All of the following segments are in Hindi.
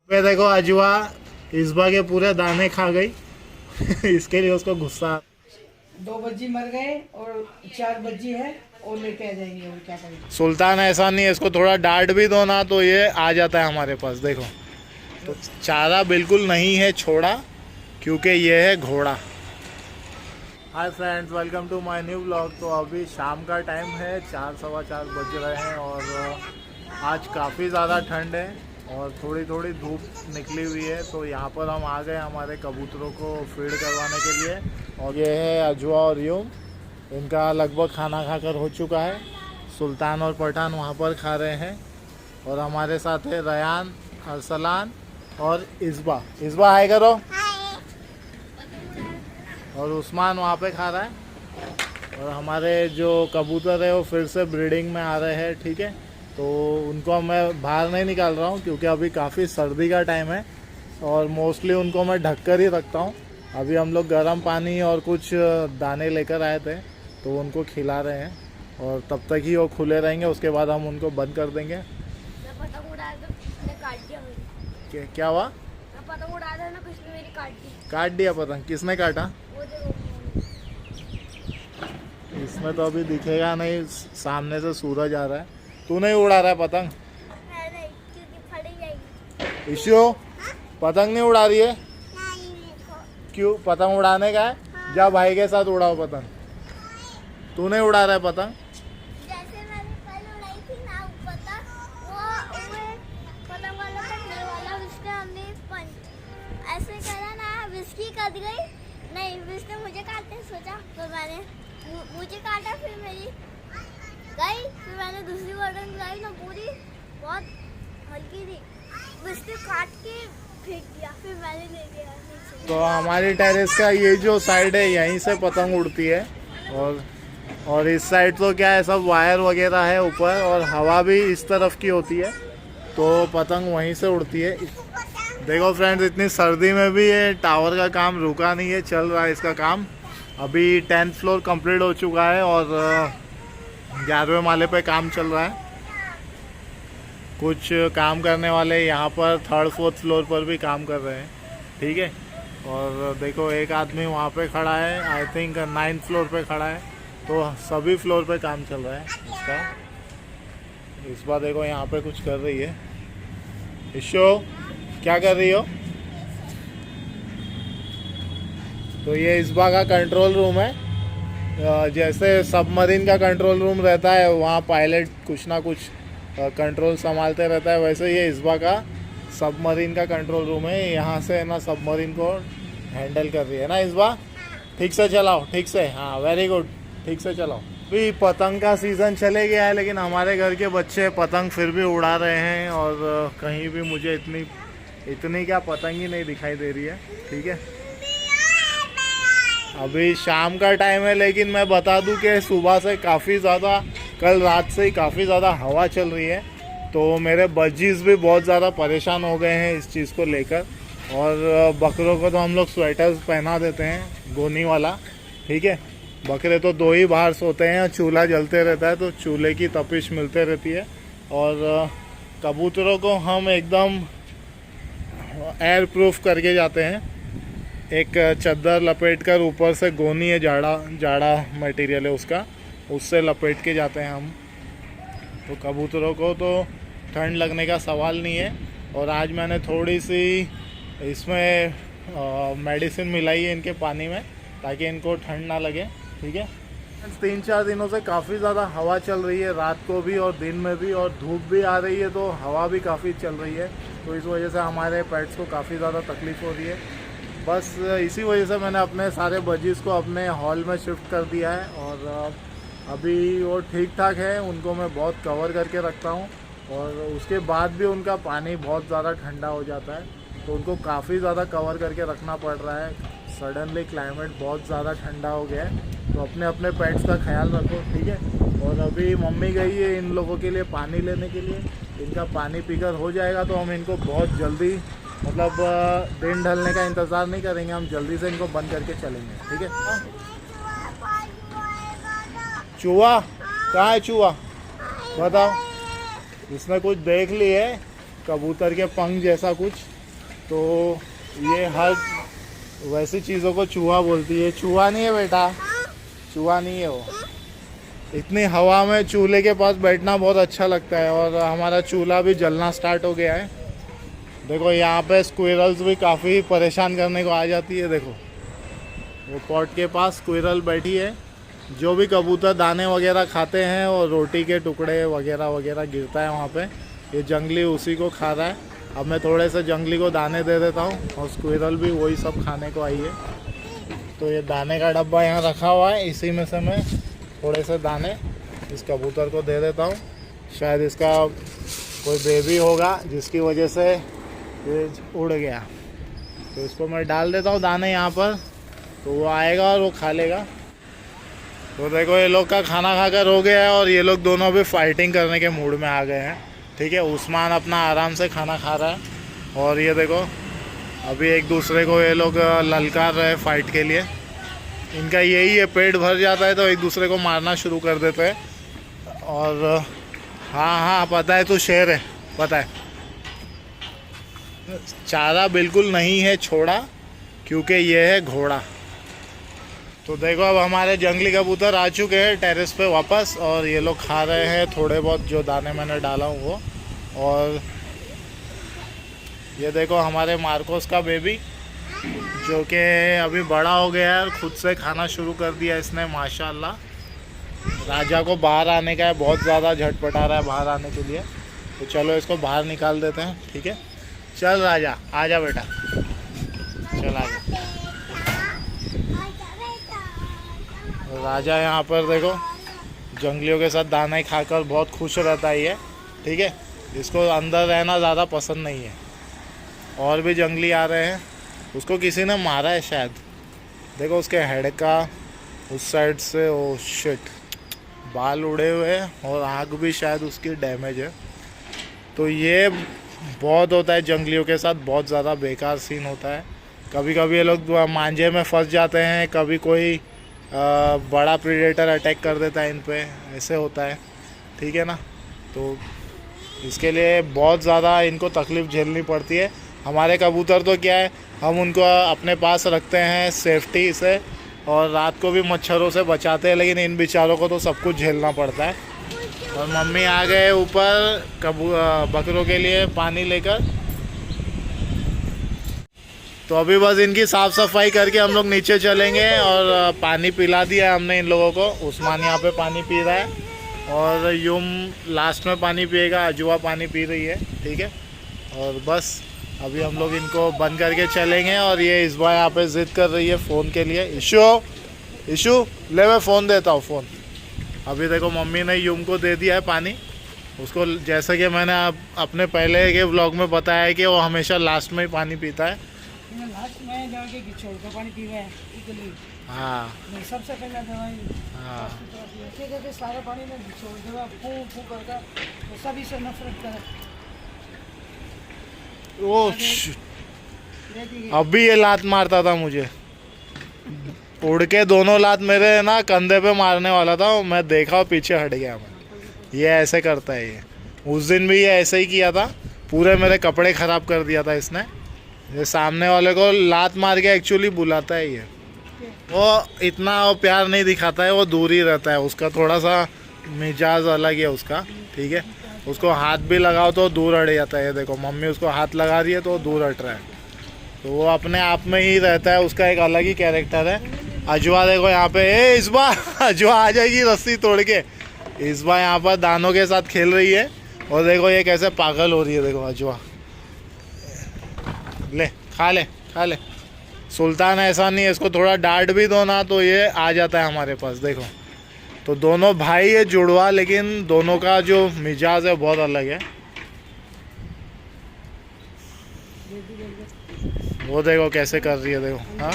पे देखो अजवा इसबा के पूरे दाने खा गई। इसके लिए उसको गुस्सा। 2 बज्जी मर गए और 4 बज्जी है और लेके आ जाएंगे, और क्या करेंगे। सुल्तान ऐसा नहीं है, इसको थोड़ा डांट भी दो ना तो ये आ जाता है हमारे पास। देखो तो चारा बिल्कुल नहीं है छोड़ा, क्योंकि ये है घोड़ा। Hi friends, welcome to my new vlog. तो अभी शाम का टाइम है, 4-4:15 बज रहे हैं और आज काफ़ी ज़्यादा ठंड है और थोड़ी थोड़ी धूप निकली हुई है। तो यहाँ पर हम आ गए हमारे कबूतरों को फीड करवाने के लिए। और ये है अजवा और यूम, इनका लगभग खाना खाकर हो चुका है। सुल्तान और पठान वहाँ पर खा रहे हैं और हमारे साथ है रयान, अरसलान और इस्बा। इस्बा हाय करो। और उस्मान वहाँ पे खा रहा है। और हमारे जो कबूतर है वो फिर से ब्रीडिंग में आ रहे हैं, ठीक है। तो उनको मैं बाहर नहीं निकाल रहा हूँ क्योंकि अभी काफ़ी सर्दी का टाइम है और मोस्टली उनको मैं ढककर ही रखता हूँ। अभी हम लोग गर्म पानी और कुछ दाने लेकर आए थे तो उनको खिला रहे हैं और तब तक ही वो खुले रहेंगे, उसके बाद हम उनको बंद कर देंगे। पतंग उड़ा काट दिया मेरी। क्या हुआ? पतंग उड़ा था ना, किसने मेरी काट दी। काट दिया पतंग? किसने काटा? वो देखो। इसमें तो अभी दिखेगा नहीं, सामने से सूरज आ रहा है। तू नहीं उड़ा रहा है पतंग? नहीं, क्योंकि फट जाएगी। इशो पतंग नहीं उड़ा रही है? नहीं, देखो। क्यों? पतंग उड़ाने का है? जा भाई के साथ उड़ाओ पतंग। तू नहीं उड़ा रहा है पतंग? जैसे मैंने कल उड़ाई थी ना पतंग, वो पतंग वाला पकड़ने वाला, उसने हमने ऐसे करा ना, विस्की कट गई। नहीं, उसने मुझे काटने सोचा तो मैंने मुझे काटा, फिर मेरी गई, फिर मैंने दूसरी पतंग उड़ाई ना, पूरी बहुत हल्की थी, उसने काट के फेंक दिया, फिर मैंने ले लिया नीचे। तो हमारी टेरेस का ये जो साइड है यहीं से पतंग उड़ती है और इस साइड तो क्या है, सब वायर वगैरह है ऊपर और हवा भी इस तरफ की होती है तो पतंग वहीं से उड़ती है। देखो फ्रेंड्स, इतनी सर्दी में भी ये टावर का काम रुका नहीं है, चल रहा है इसका काम। अभी 10th फ्लोर कंप्लीट हो चुका है और 11वें माले पे काम चल रहा है। कुछ काम करने वाले यहाँ पर 3rd 4th फ्लोर पर भी काम कर रहे हैं, ठीक है। और देखो एक आदमी वहाँ पे खड़ा है, आई थिंक 9th फ्लोर पे खड़ा है। तो सभी फ्लोर पे काम चल रहा है इसका। इस बार देखो यहाँ पे कुछ कर रही है। इशो क्या कर रही हो? तो ये इस बार का कंट्रोल रूम है। जैसे सबमरीन का कंट्रोल रूम रहता है, वहाँ पायलट कुछ ना कुछ कंट्रोल संभालते रहता है, वैसे ये इस्बा का सबमरीन का कंट्रोल रूम है। यहाँ से ना सबमरीन को हैंडल कर रही है ना इस्बा। ठीक से चलाओ, ठीक से, हाँ वेरी गुड, ठीक से चलाओ। अभी पतंग का सीज़न चले गया है लेकिन हमारे घर के बच्चे पतंग फिर भी उड़ा रहे हैं और कहीं भी मुझे इतनी क्या पतंग ही नहीं दिखाई दे रही है, ठीक है। अभी शाम का टाइम है लेकिन मैं बता दूं कि सुबह से काफ़ी ज़्यादा, कल रात से ही काफ़ी ज़्यादा हवा चल रही है। तो मेरे बज्जीज भी बहुत ज़्यादा परेशान हो गए हैं इस चीज़ को लेकर। और बकरों को तो हम लोग स्वेटर्स पहना देते हैं, गोनी वाला, ठीक है। बकरे तो 2 ही बाहर सोते हैं, चूल्हा जलते रहता है तो चूल्हे की तपिश मिलते रहती है। और कबूतरों को हम एकदम एयर प्रूफ करके जाते हैं। एक चद्दर लपेट कर, ऊपर से गोनी है, जाड़ा मटेरियल है उसका, उससे लपेट के जाते हैं हम। तो कबूतरों को तो ठंड लगने का सवाल नहीं है। और आज मैंने थोड़ी सी इसमें मेडिसिन मिलाई है इनके पानी में ताकि इनको ठंड ना लगे, ठीक है। 3-4 दिनों से काफ़ी ज़्यादा हवा चल रही है, रात को भी और दिन में भी, और धूप भी आ रही है तो हवा भी काफ़ी चल रही है। तो इस वजह से हमारे पेट्स को काफ़ी ज़्यादा तकलीफ़ हो रही है। बस इसी वजह से मैंने अपने सारे बजीज़ को अपने हॉल में शिफ्ट कर दिया है और अभी वो ठीक ठाक है। उनको मैं बहुत कवर करके रखता हूँ और उसके बाद भी उनका पानी बहुत ज़्यादा ठंडा हो जाता है तो उनको काफ़ी ज़्यादा कवर करके रखना पड़ रहा है। सडनली क्लाइमेट बहुत ज़्यादा ठंडा हो गया है तो अपने अपने पेट्स का ख्याल रखो, ठीक है। और अभी मम्मी गई है इन लोगों के लिए पानी लेने के लिए। इनका पानी पीकर हो जाएगा तो हम इनको बहुत जल्दी, मतलब दिन ढलने का इंतज़ार नहीं करेंगे, हम जल्दी से इनको बंद करके चलेंगे, ठीक है। चूहा कहाँ है? चूहा बताओ। इसने कुछ देख ली है, कबूतर के पंख जैसा कुछ, तो ये हर वैसी चीज़ों को चूहा बोलती है। चूहा नहीं है बेटा, चूहा नहीं है वो। इतनी हवा में चूल्हे के पास बैठना बहुत अच्छा लगता है। और हमारा चूल्हा भी जलना स्टार्ट हो गया है। देखो यहाँ पे स्क्विरल्स भी काफ़ी परेशान करने को आ जाती है। देखो वो पॉट के पास स्क्विरल बैठी है। जो भी कबूतर दाने वगैरह खाते हैं और रोटी के टुकड़े वगैरह वगैरह गिरता है वहाँ पे, ये जंगली उसी को खा रहा है। अब मैं थोड़े से जंगली को दाने दे देता हूँ और स्क्विरल भी वही सब खाने को आई है। तो ये दाने का डब्बा यहाँ रखा हुआ है, इसी में से मैं थोड़े से दाने इस कबूतर को दे देता हूँ। शायद इसका कोई बेबी होगा जिसकी वजह से ये उड़ गया। तो इसको मैं डाल देता हूँ दाने यहाँ पर, तो वो आएगा और वो खा लेगा। तो देखो ये लोग का खाना खाकर हो गया है और ये लोग दोनों भी फाइटिंग करने के मूड में आ गए हैं। ठीक है, उस्मान अपना आराम से खाना खा रहा है और ये देखो अभी एक दूसरे को ये लोग ललकार रहे फाइट के लिए। इनका यही है, पेट भर जाता है तो एक दूसरे को मारना शुरू कर देते हैं। और हाँ हाँ पता है तू शेर है, पता है। चारा बिल्कुल नहीं है छोड़ा, क्योंकि ये है घोड़ा। तो देखो अब हमारे जंगली कबूतर आ चुके हैं टेरेस पे वापस और ये लोग खा रहे हैं थोड़े बहुत जो दाने मैंने डाला हूँ वो। और ये देखो हमारे मार्कोस का बेबी जो कि अभी बड़ा हो गया है और खुद से खाना शुरू कर दिया इसने, माशाल्लाह। राजा को बाहर आने का है, बहुत ज़्यादा झटपटा रहा है बाहर आने के लिए। तो चलो इसको बाहर निकाल देते हैं। ठीक है, चल राजा आजा बेटा, चल आजा। राजा यहाँ पर देखो जंगलियों के साथ दाना ही खाकर बहुत खुश रहता है ये। ठीक है, इसको अंदर रहना ज़्यादा पसंद नहीं है। और भी जंगली आ रहे हैं, उसको किसी ने मारा है शायद। देखो उसके हेड का उस साइड से, ओ शिट, बाल उड़े हुए हैं और आँख भी शायद उसकी डैमेज है। तो ये बहुत होता है जंगलियों के साथ, बहुत ज़्यादा बेकार सीन होता है। कभी कभी ये लोग मांझे में फंस जाते हैं, कभी कोई बड़ा प्रीडेटर अटैक कर देता है इन पे, ऐसे होता है। ठीक है ना, तो इसके लिए बहुत ज़्यादा इनको तकलीफ़ झेलनी पड़ती है। हमारे कबूतर तो क्या है, हम उनको अपने पास रखते हैं सेफ्टी से और रात को भी मच्छरों से बचाते हैं, लेकिन इन बेचारों को तो सब कुछ झेलना पड़ता है। और मम्मी आ गए ऊपर बकरों के लिए पानी लेकर। तो अभी बस इनकी साफ़ सफाई करके हम लोग नीचे चलेंगे। और पानी पिला दिया हमने इन लोगों को। उस्मान यहाँ पे पानी पी रहा है और यूम लास्ट में पानी पिएगा, अजुआ पानी पी रही है। ठीक है, और बस अभी हम लोग इनको बंद करके चलेंगे। और ये इस बार यहाँ पे ज़िद कर रही है फ़ोन के लिए। इशू ले, मैं फ़ोन देता हूँ, फ़ोन। अभी देखो मम्मी ने यूम को दे दिया है पानी उसको। जैसे कि मैंने अपने पहले के व्लॉग में बताया है कि वो हमेशा लास्ट में ही पानी पीता है। लास्ट में जाके छोड़ का पानी पी रहे हैं। हाँ सबसे पहले दवाई। हाँ, करके सारा पानी में छोड़ देगा, फू करके तो सभी से नफरत करे। ओ अभी ये लात मारता था मुझे, उड़ के दोनों लात मेरे ना कंधे पे मारने वाला था। मैं देखा और पीछे हट गया मैं। ये ऐसे करता है ये। उस दिन भी ये ऐसे ही किया था, पूरे मेरे कपड़े ख़राब कर दिया था इसने। ये सामने वाले को लात मार के एक्चुअली बुलाता है ये। वो इतना वो प्यार नहीं दिखाता है, वो दूर ही रहता है। उसका थोड़ा सा मिजाज अलग है उसका। ठीक है, उसको हाथ भी लगाओ तो दूर हट जाता है। ये देखो मम्मी उसको हाथ लगा रही है तो वो दूर हट रहा है। तो वो अपने आप में ही रहता है, उसका एक अलग ही कैरेक्टर है। अजवा देखो यहाँ पे, इस बार अजवा आ जाएगी रस्सी तोड़ के। इस बार यहाँ पर दानों के साथ खेल रही है और देखो ये कैसे पागल हो रही है। देखो अजवा, ले खा ले खा ले। सुल्तान ऐसा नहीं है, इसको थोड़ा डांट भी दो ना तो ये आ जाता है हमारे पास। देखो तो दोनों भाई है जुड़वा, लेकिन दोनों का जो मिजाज है बहुत अलग है। वो देखो कैसे कर रही है, देखो। हाँ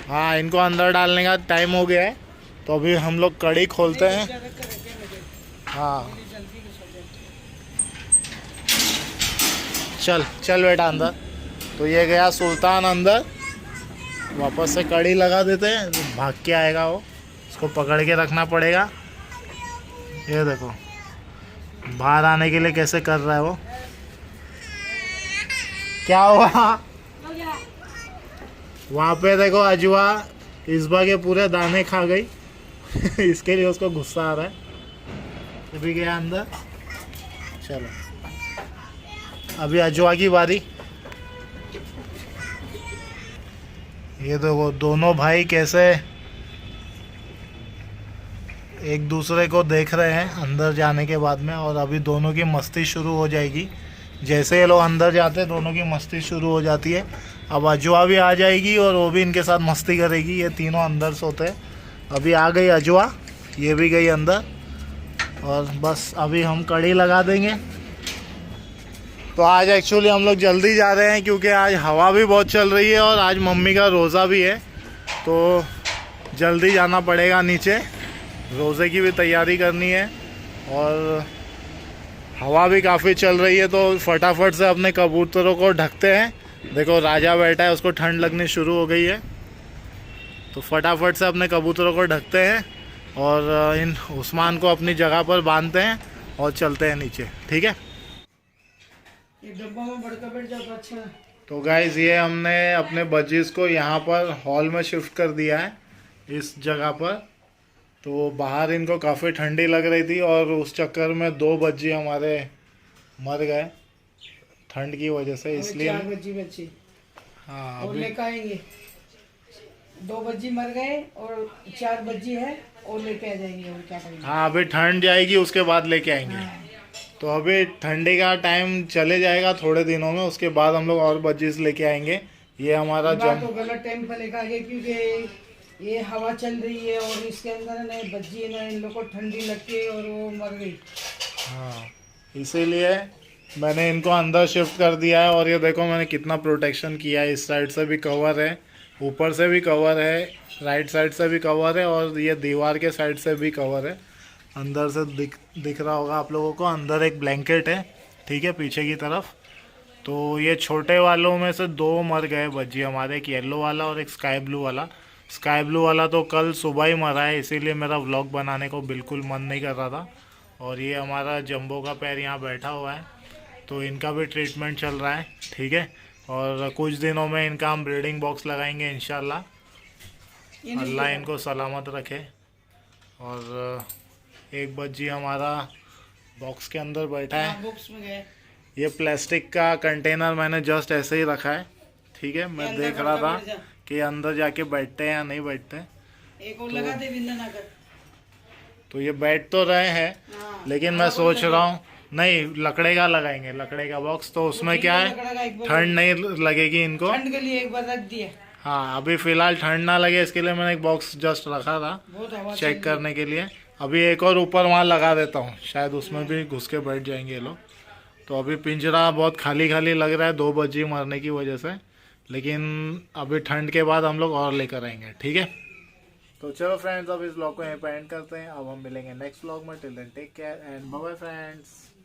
हाँ, इनको अंदर डालने का टाइम हो गया है तो अभी हम लोग कड़ी खोलते हैं। हाँ चल चल बेटा अंदर। तो ये गया सुल्तान अंदर, वापस से कड़ी लगा देते हैं, भाग के आएगा वो। इसको पकड़ के रखना पड़ेगा। ये देखो बाहर आने के लिए कैसे कर रहा है वो। क्या हुआ? वहाँ पे देखो अजवा इसबा के पूरे दाने खा गई इसके लिए उसको गुस्सा आ रहा है। अभी गया अंदर। चलो अभी अजवा की बारी। ये देखो दोनों भाई कैसे एक दूसरे को देख रहे हैं अंदर जाने के बाद में, और अभी दोनों की मस्ती शुरू हो जाएगी। जैसे ये लोग अंदर जाते हैं दोनों की मस्ती शुरू हो जाती है। अब अजवा भी आ जाएगी और वो भी इनके साथ मस्ती करेगी। ये तीनों अंदर सोते हैं। अभी आ गई अजवा, ये भी गई अंदर, और बस अभी हम कड़ी लगा देंगे। तो आज एक्चुअली हम लोग जल्दी जा रहे हैं क्योंकि आज हवा भी बहुत चल रही है और आज मम्मी का रोज़ा भी है, तो जल्दी जाना पड़ेगा नीचे। रोज़े की भी तैयारी करनी है और हवा भी काफ़ी चल रही है, तो फटाफट से अपने कबूतरों को ढकते हैं। देखो राजा बैठा है, उसको ठंड लगनी शुरू हो गई है, तो फटाफट से अपने कबूतरों को ढकते हैं और इन उस्मान को अपनी जगह पर बांधते हैं और चलते हैं नीचे। ठीक है, ये डब्बा में बढ़कर बैठ जाओ तो अच्छा है। तो गाइज ये हमने अपने बजीज को यहाँ पर हॉल में शिफ्ट कर दिया है, इस जगह पर। तो बाहर इनको काफ़ी ठंडी लग रही थी और उस चक्कर में 2 बज्जी हमारे मर गए ठंड की वजह से, इसलिए 4 बच्ची हाँ और अभी लेकर आएंगे। 2 बच्ची मर गए और 4 बच्ची है और लेके आ जाएंगे, और क्या करेंगे। हाँ अभी ठंड जाएगी उसके बाद लेके आएंगे। हाँ। तो अभी ठंडी का टाइम चले जाएगा थोड़े दिनों में, उसके बाद हम लोग और बज्जीज लेके आएंगे। ये हमारा बात तो गलत टाइम पर लेकर आ गए क्योंकि ये हवा चल रही है और इसके अंदर ना बच्ची ना इन लोग को ठंडी लगती है और वो मर गई। हाँ इसीलिए मैंने इनको अंदर शिफ्ट कर दिया है। और ये देखो मैंने कितना प्रोटेक्शन किया है। इस साइड से भी कवर है, ऊपर से भी कवर है, राइट साइड से भी कवर है और ये दीवार के साइड से भी कवर है। अंदर से दिख रहा होगा आप लोगों को, अंदर एक ब्लैंकेट है, ठीक है, पीछे की तरफ। तो ये छोटे वालों में से 2 मर गए बज्जी हमारे, एक येलो वाला और एक स्काई ब्लू वाला। स्काई ब्लू वाला तो कल सुबह ही मरा है, इसीलिए मेरा व्लॉग बनाने को बिल्कुल मन नहीं कर रहा था। और ये हमारा जंबो का पैर यहाँ बैठा हुआ है, तो इनका भी ट्रीटमेंट चल रहा है, ठीक है। और कुछ दिनों में इनका हम ब्रीडिंग बॉक्स लगाएंगे इंशाल्लाह। अल्लाह इनको सलामत रखे। और एक बज्जी हमारा बॉक्स के अंदर बैठा है। बॉक्स में गए। ये प्लास्टिक का कंटेनर मैंने जस्ट ऐसे ही रखा है, ठीक है। मैं देख रहा था कि अंदर जाके बैठते हैं या नहीं बैठते। एक और लगा दे बिंदन आकर। तो ये बैठ तो रहे हैं, लेकिन मैं सोच रहा हूँ नहीं, लकड़े का लगाएंगे, लकड़े का बॉक्स। तो उसमें क्या है, ठंड नहीं लगेगी इनको। ठंड के लिए एक बार रख दिया। हाँ अभी फ़िलहाल ठंड ना लगे इसके लिए मैंने एक बॉक्स जस्ट रखा था बहुत हवा चेक करने के लिए। अभी एक और ऊपर वहाँ लगा देता हूँ, शायद उसमें भी घुस के बैठ जाएंगे ये लोग। तो अभी पिंजरा बहुत खाली खाली लग रहा है 2 बज्जी मरने की वजह से, लेकिन अभी ठंड के बाद हम लोग और लेकर आएंगे, ठीक है। तो चलो फ्रेंड्स, अब इस व्लॉग को यहीं पे एंड करते हैं। अब हम मिलेंगे नेक्स्ट व्लॉग में। Till then take care and bye bye friends.